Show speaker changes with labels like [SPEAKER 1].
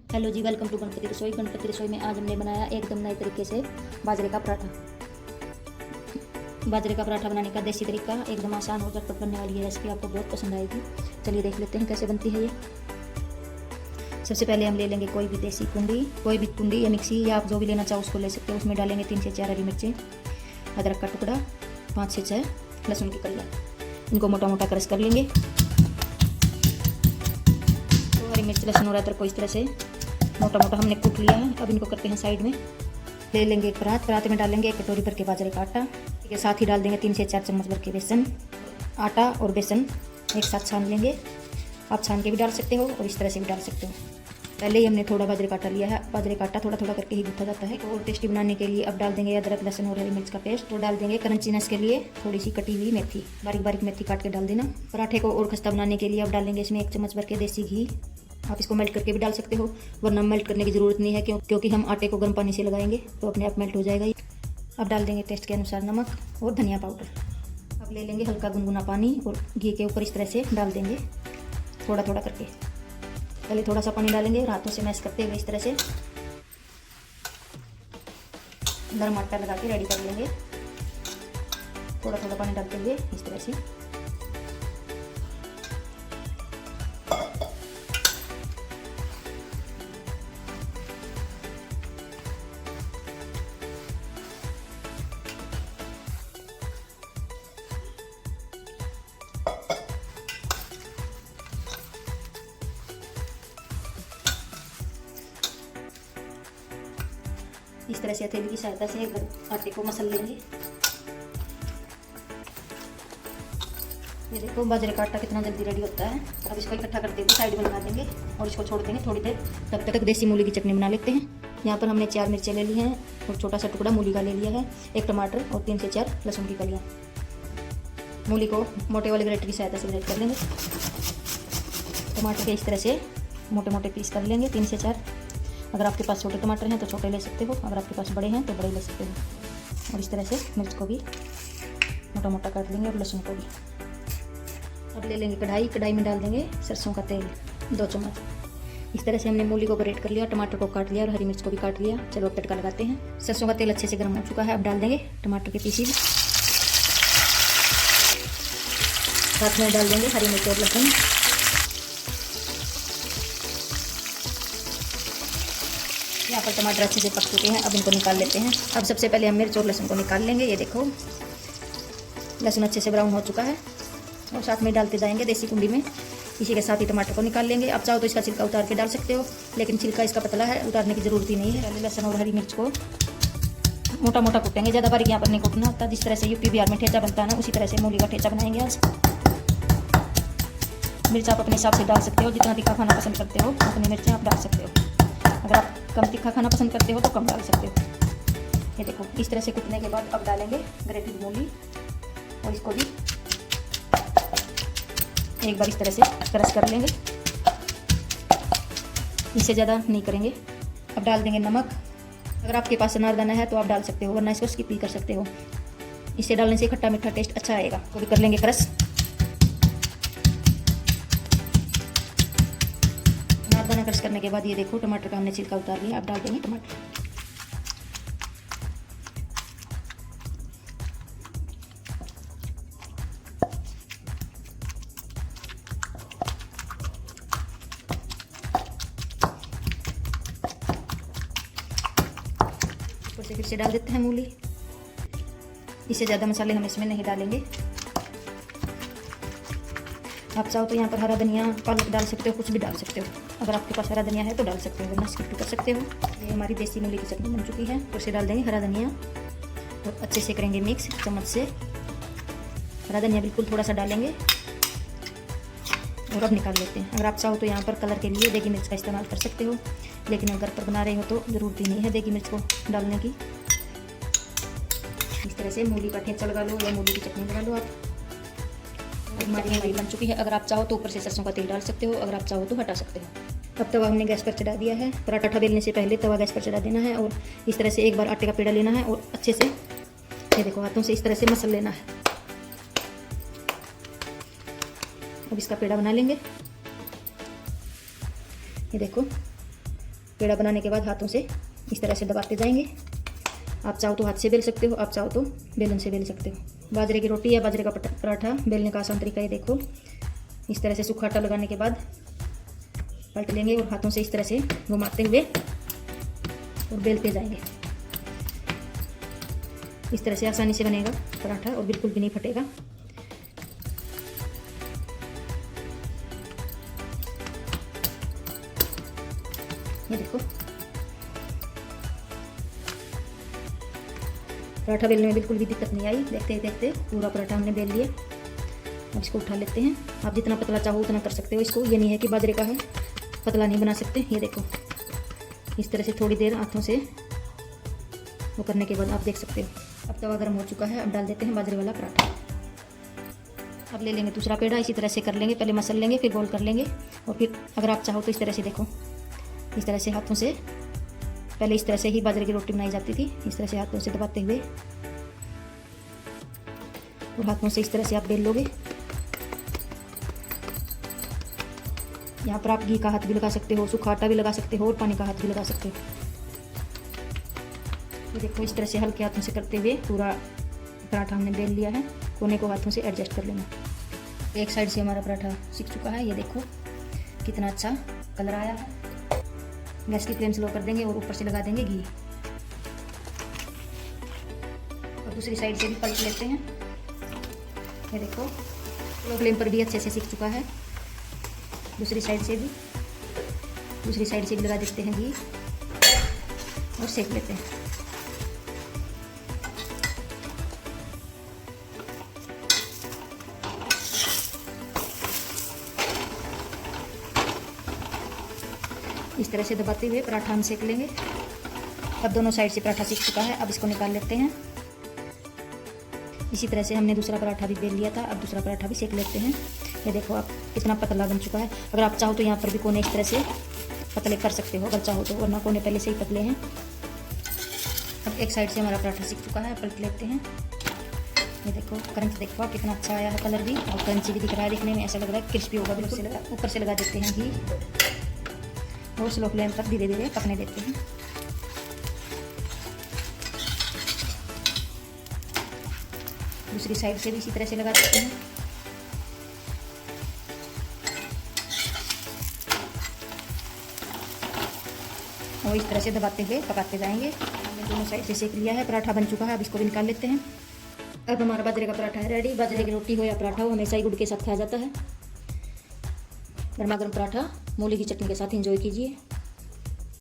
[SPEAKER 1] Hello ji, welcome to Ganpati Rasoi. Ganpati रसोई में आज हमने बनाया एकदम नए तरीके से बाजरे का पराठा। बाजरे का पराठा बनाने का देसी तरीका, एकदम आसान और झटपट बनने वाली है रेसिपी, आपको बहुत पसंद आएगी। चलिए देख लेते हैं कैसे बनती है ये। सबसे पहले हम ले लेंगे कोई भी देसी कुंडी, कोई भी कुंडी या मिक्सी या आप जो भी लेना चाहो उसको ले सकते हो। उसमें डालेंगे 3 से 4 हरी मिर्चें, अदरक का टुकड़ा, 5 से 6 लहसुन की कलियाँ। इनको मोटा मोटा क्रश कर लेंगे। तो हरी मिर्च, लहसुन और अदरक को इस तरह से मोटा मोटा हमने कूट लिया है। अब इनको करते हैं साइड में। ले लेंगे एक परात में डालेंगे 1 कटोरी भर के बाजरे का आटा। इसके साथ ही डाल देंगे 3 से 4 चम्मच भर के बेसन। आटा और बेसन एक साथ छान लेंगे। आप छान के भी डाल सकते हो और इस तरह से भी डाल सकते हो। पहले ही हमने थोड़ा बाजरे का आटा लिया है। बाजरे का आटा थोड़ा थोड़ा करके ही गूंथा जाता है। और टेस्टी बनाने के लिए अब डाल देंगे अदरक, लहसुन और हरी मिर्च का पेस्ट। तो डाल देंगे क्रंचीनेस के लिए थोड़ी सी कटी हुई मेथी, बारीक बारीक मेथी काट के डाल देना। पराठे को और खस्ता बनाने के लिए अब डालेंगे इसमें 1 चम्मच भर के देसी घी। आप इसको मेल्ट करके भी डाल सकते हो, वरना मेल्ट करने की ज़रूरत नहीं है क्योंकि हम आटे को गर्म पानी से लगाएंगे तो अपने आप मेल्ट हो जाएगा। अब डाल देंगे टेस्ट के अनुसार नमक और धनिया पाउडर। अब ले लेंगे हल्का गुनगुना पानी और घी के ऊपर इस तरह से डाल देंगे थोड़ा थोड़ा करके। पहले थोड़ा सा पानी डालेंगे और हाथों से मैश करते हुए इस तरह से गर्म आटा लगा के रेडी कर लेंगे। थोड़ा थोड़ा पानी डालते हुए इस तरह से। इस तरह से हथेली की सहायता से आटे को मसल लेंगे। ये देखो बाजरे का आटा कितना जल्दी रेडी होता है। अब इसको इकट्ठा करते हुए साइड में लगा देंगे और इसको छोड़ देंगे थोड़ी देर। तब तक देसी मूली की चटनी बना लेते हैं। यहाँ पर हमने 4 मिर्चें ले ली हैं और छोटा सा टुकड़ा मूली का ले लिया है, 1 टमाटर और 3 से 4 लहसुन की कलियाँ। मूली को मोटे वाले ग्रेटर की सहायता से ग्रेट कर लेंगे। टमाटर के इस तरह से मोटे मोटे पीस कर लेंगे 3 से 4। अगर आपके पास छोटे टमाटर हैं तो छोटे ले सकते हो, अगर आपके पास बड़े हैं तो बड़े ले सकते हो। और इस तरह से मिर्च को भी मोटा मोटा काट लेंगे और लहसुन को भी। अब ले लेंगे कढ़ाई में डाल देंगे सरसों का तेल 2 चम्मच। इस तरह से हमने मूली को ग्रेट कर लिया, टमाटर को काट लिया और हरी मिर्च को भी काट लिया। चलो अब तड़का लगाते हैं। सरसों का तेल अच्छे से गर्म हो चुका है। अब डाल देंगे टमाटर के पीसीज, साथ में डाल देंगे हरी मिर्च और लहसुन। यहाँ पर टमाटर अच्छे से पक चुके हैं। अब इनको निकाल लेते हैं। अब सबसे पहले हम मिर्च और लहसुन को निकाल लेंगे। ये देखो लहसुन अच्छे से ब्राउन हो चुका है और साथ में डालते जाएंगे देसी कुंडी में। इसी के साथ ही टमाटर को निकाल लेंगे। आप चाहो तो इसका छिलका उतार के डाल सकते हो, लेकिन छिलका इसका पतला है, उतारने की ज़रूरत ही नहीं है। पहले लहसुन और हरी मिर्च को मोटा मोटा कूटेंगे, ज़्यादा बारीक यहाँ पर नहीं कूटना होता। जिस तरह से यूपी बिहार में ठेचा बनता है ना, उसी तरह से मूली का ठेचा बनाएंगे आज। मिर्च आप अपने हिसाब से डाल सकते हो, जितना तीखा खाना पसंद करते हो उतनी मिर्चें आप डाल सकते हो। अगर आप कम तीखा खाना पसंद करते हो तो कम डाल सकते हो। ये देखो इस तरह से कूटने के बाद अब डालेंगे ग्रेटेड मूली और इसको भी एक बार इस तरह से क्रश कर लेंगे। इससे ज़्यादा नहीं करेंगे। अब डाल देंगे नमक। अगर आपके पास अनारदाना है तो आप डाल सकते हो, वरना इसको स्किप भी कर सकते हो। इसे डालने से खट्टा मीठा टेस्ट अच्छा आएगा। तो भी कर लेंगे क्रश। अनारदाना क्रश करने के बाद ये देखो टमाटर का हमने छिलका उतार लिया। अब डाल देंगे टमाटर। फिर से डाल देते हैं मूली। इससे ज़्यादा मसाले हम इसमें नहीं डालेंगे। आप चाहो तो यहाँ पर हरा धनिया, पालक डाल सकते हो, कुछ भी डाल सकते हो। अगर आपके पास हरा धनिया है तो डाल सकते हो, वरना स्किप कर सकते हो। ये हमारी देसी मूली की चटनी बन चुकी है। तो इसे डाल देंगे हरा धनिया और अच्छे से करेंगे मिक्स चम्मच से। हरा धनिया बिल्कुल थोड़ा सा डालेंगे और अब निकाल लेते हैं। अगर आप चाहो तो यहाँ पर कलर के लिए देगी मिर्च का इस्तेमाल कर सकते हो, लेकिन अगर पर बना रहे हो तो ज़रूरत ही नहीं है देगी मिर्च को डालने की। इस तरह से मूली का ठेचा लगा लो या मूली की चटनी बना लो आप। हमारी बन चुकी है। अगर आप चाहो तो ऊपर से सरसों का तेल डाल सकते हो, अगर आप चाहो तो हटा सकते हो। अब तवा हमने गैस पर चढ़ा दिया है। पराठा बेलने से पहले तवा गैस पर चढ़ा देना है और इस तरह से एक बार आटे का पेड़ा लेना है और अच्छे से ये देखो हाथों से इस तरह से मसल लेना है। अब इसका पेड़ा बना लेंगे। ये देखो पेड़ा बनाने के बाद हाथों से इस तरह से दबाते जाएंगे। आप चाहो तो हाथ से बेल सकते हो, आप चाहो तो बेलन से बेल सकते हो। बाजरे की रोटी या बाजरे का पराठा बेलने का आसान तरीका ये देखो। इस तरह से सूखा आटा लगाने के बाद पलट लेंगे और हाथों से इस तरह से घुमाते हुए और बेलते जाएंगे। इस तरह से आसानी से बनेगा पराठा और बिल्कुल भी नहीं फटेगा। ये देखो, पराठा बेलने में बिल्कुल भी दिक्कत नहीं आई। देखते ही देखते पूरा पराठा हमने बेल लिया। अब इसको उठा लेते हैं। आप जितना पतला चाहो उतना कर सकते हो इसको। ये नहीं है कि बाजरे का है पतला नहीं बना सकते। ये देखो, इस तरह से थोड़ी देर हाथों से वो करने के बाद आप देख सकते हो। अब तवा गर्म हो चुका है। अब डाल देते हैं बाजरे वाला पराठा। अब ले लेंगे दूसरा पेड़ा, इसी तरह से कर लेंगे। पहले मसल लेंगे, फिर गोल कर लेंगे और फिर अगर आप चाहो तो इस तरह से देखो, इस तरह से हाथों से, पहले इस तरह से ही बाजरे की रोटी बनाई जाती थी। इस तरह से हाथों से दबाते हुए और हाथों से इस तरह से आप बेल लोगे। यहाँ पर आप घी का हाथ भी लगा सकते हो, सूखा आटा भी लगा सकते हो और पानी का हाथ भी लगा सकते हो। ये देखो, इस तरह से हल्के हाथों से करते हुए पूरा पराठा हमने बेल लिया है। कोने को हाथों से एडजस्ट कर लेना। एक साइड से हमारा पराठा सीख चुका है। ये देखो कितना अच्छा कलर आया है। गैस की फ्लेम स्लो कर देंगे और ऊपर से लगा देंगे घी और दूसरी साइड से भी पलट लेते हैं। ये देखो, स्लो फ्लेम पर भी अच्छे से सीख चुका है। दूसरी साइड से भी लगा देते हैं घी और सेक लेते हैं। इस तरह से दबाते हुए पराठा हम सेक लेंगे। अब दोनों साइड से पराठा सीख चुका है। अब इसको निकाल लेते हैं। इसी तरह से हमने दूसरा पराठा भी बेल लिया था। अब दूसरा पराठा भी सेक लेते हैं। ये देखो, आप कितना पतला बन चुका है। अगर आप चाहो तो यहाँ पर भी कोने इस तरह से पतले कर सकते हो अगर चाहो तो, वरना कोने पहले से ही पतले हैं। अब एक साइड से हमारा पराठा सीख चुका है। पलट लेते हैं। ये देखो, क्रंच देखो आप कितना अच्छा आया है कलर भी, और क्रंची भी दिख रहा है। दिखने में ऐसा लग रहा है क्रिस्पी होगा बिल्कुल। ऊपर से लगा देते हैं घी और स्लो फ्लेम पर धीरे धीरे पकने देते हैं। दूसरी साइड से भी इसी तरह से लगा देते हैं। और इस तरह से दबाते हुए पकाते जाएंगे। हमने दोनों साइड से सेक लिया है। पराठा बन चुका है। अब इसको भी निकाल लेते हैं। अब हमारा बाजरे का पराठा है रेडी। बाजरे की रोटी हो या पराठा हो, हमेशा ही गुड़ के साथ खाया जाता है। गर्मा गर्म पराठा मूली की चटनी के साथ एंजॉय कीजिए।